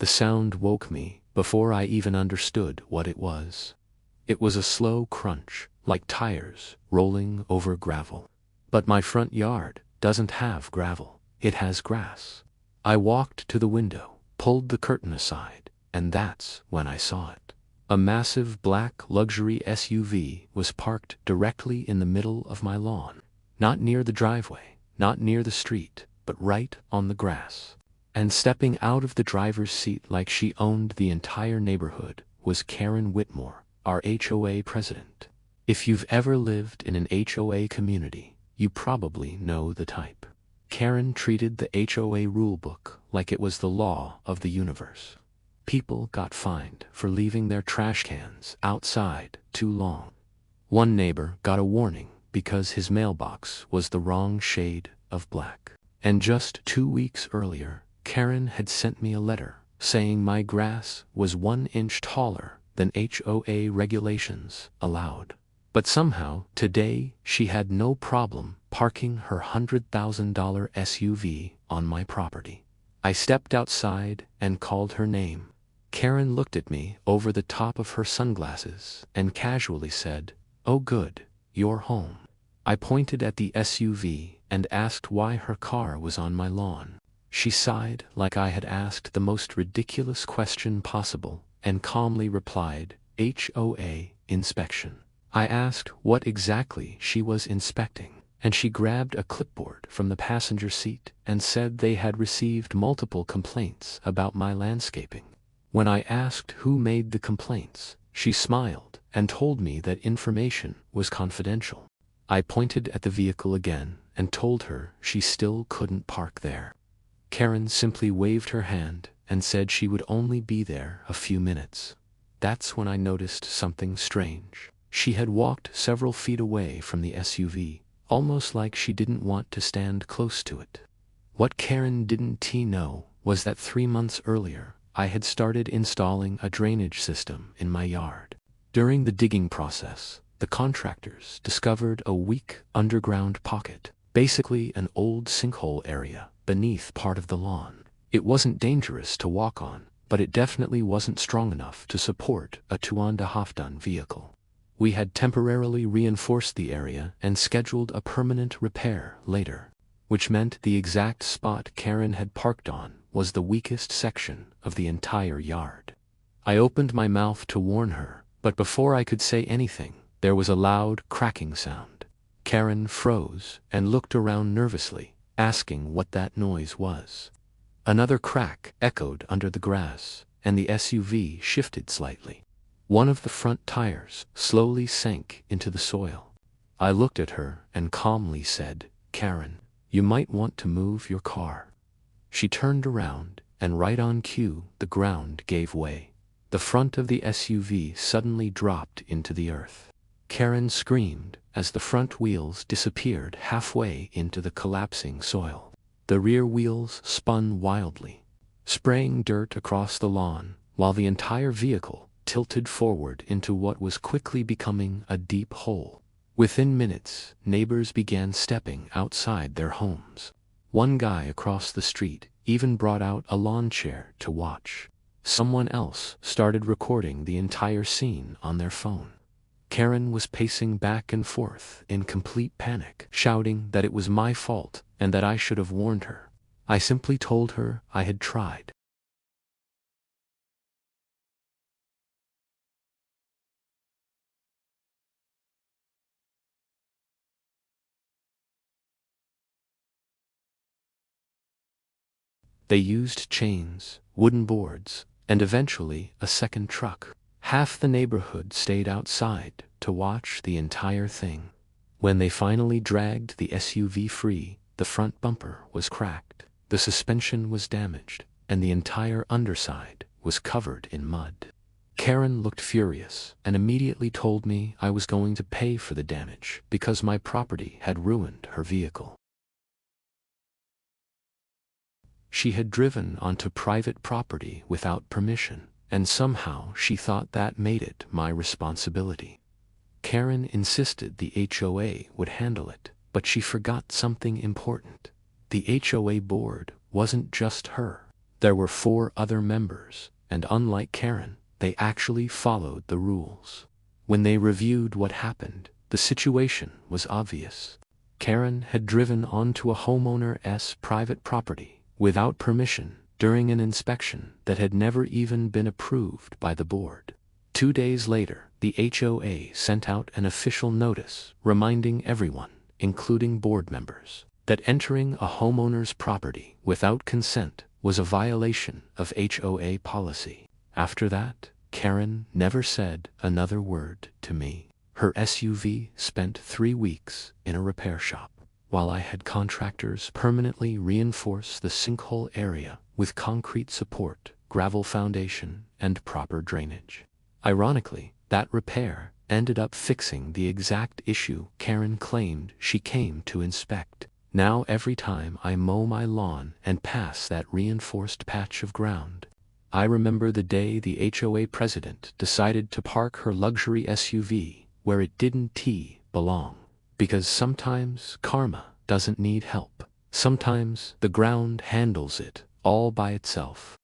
The sound woke me before I even understood what it was. It was a slow crunch, like tires rolling over gravel. But my front yard doesn't have gravel, it has grass. I walked to the window, pulled the curtain aside, and that's when I saw it. A massive black luxury SUV was parked directly in the middle of my lawn. Not near the driveway, not near the street, but right on the grass. And stepping out of the driver's seat like she owned the entire neighborhood was Karen Whitmore, our HOA president. If you've ever lived in an HOA community, you probably know the type. Karen treated the HOA rulebook like it was the law of the universe. People got fined for leaving their trash cans outside too long. One neighbor got a warning because his mailbox was the wrong shade of black. And just 2 weeks earlier, Karen had sent me a letter saying my grass was 1 inch taller than HOA regulations allowed. But somehow, today, she had no problem parking her $100,000 SUV on my property. I stepped outside and called her name. Karen looked at me over the top of her sunglasses and casually said, "Oh good, you're home." I pointed at the SUV and asked why her car was on my lawn. She sighed like I had asked the most ridiculous question possible and calmly replied, "HOA inspection." I asked what exactly she was inspecting, and she grabbed a clipboard from the passenger seat and said they had received multiple complaints about my landscaping. When I asked who made the complaints, she smiled and told me that information was confidential. I pointed at the vehicle again and told her she still couldn't park there. Karen simply waved her hand and said she would only be there a few minutes. That's when I noticed something strange. She had walked several feet away from the SUV, almost like she didn't want to stand close to it. What Karen didn't know was that 3 months earlier, I had started installing a drainage system in my yard. During the digging process, the contractors discovered a weak underground pocket, basically an old sinkhole area beneath part of the lawn. It wasn't dangerous to walk on, but it definitely wasn't strong enough to support a 2.5-ton vehicle. We had temporarily reinforced the area and scheduled a permanent repair later, which meant the exact spot Karen had parked on was the weakest section of the entire yard. I opened my mouth to warn her, but before I could say anything, there was a loud cracking sound. Karen froze and looked around nervously, asking what that noise was. Another crack echoed under the grass, and the SUV shifted slightly. One of the front tires slowly sank into the soil. I looked at her and calmly said, "Karen, you might want to move your car." She turned around, and right on cue, the ground gave way. The front of the SUV suddenly dropped into the earth. Karen screamed as the front wheels disappeared halfway into the collapsing soil. The rear wheels spun wildly, spraying dirt across the lawn, while the entire vehicle tilted forward into what was quickly becoming a deep hole. Within minutes, neighbors began stepping outside their homes. One guy across the street even brought out a lawn chair to watch. Someone else started recording the entire scene on their phone. Karen was pacing back and forth in complete panic, shouting that it was my fault and that I should have warned her. I simply told her I had tried. They used chains, wooden boards, and eventually a second truck. Half the neighborhood stayed outside to watch the entire thing. When they finally dragged the SUV free, the front bumper was cracked, the suspension was damaged, and the entire underside was covered in mud. Karen looked furious and immediately told me I was going to pay for the damage because my property had ruined her vehicle. She had driven onto private property without permission, and somehow she thought that made it my responsibility. Karen insisted the HOA would handle it, but she forgot something important. The HOA board wasn't just her. There were 4 other members, and unlike Karen, they actually followed the rules. When they reviewed what happened, the situation was obvious. Karen had driven onto a homeowner's private property without permission during an inspection that had never even been approved by the board. 2 days later, the HOA sent out an official notice reminding everyone, including board members, that entering a homeowner's property without consent was a violation of HOA policy. After that, Karen never said another word to me. Her SUV spent 3 weeks in a repair shop, while I had contractors permanently reinforce the sinkhole area with concrete support, gravel foundation, and proper drainage. Ironically, that repair ended up fixing the exact issue Karen claimed she came to inspect. Now every time I mow my lawn and pass that reinforced patch of ground, I remember the day the HOA president decided to park her luxury SUV where it didn't belong. Because sometimes karma doesn't need help. Sometimes the ground handles it all by itself.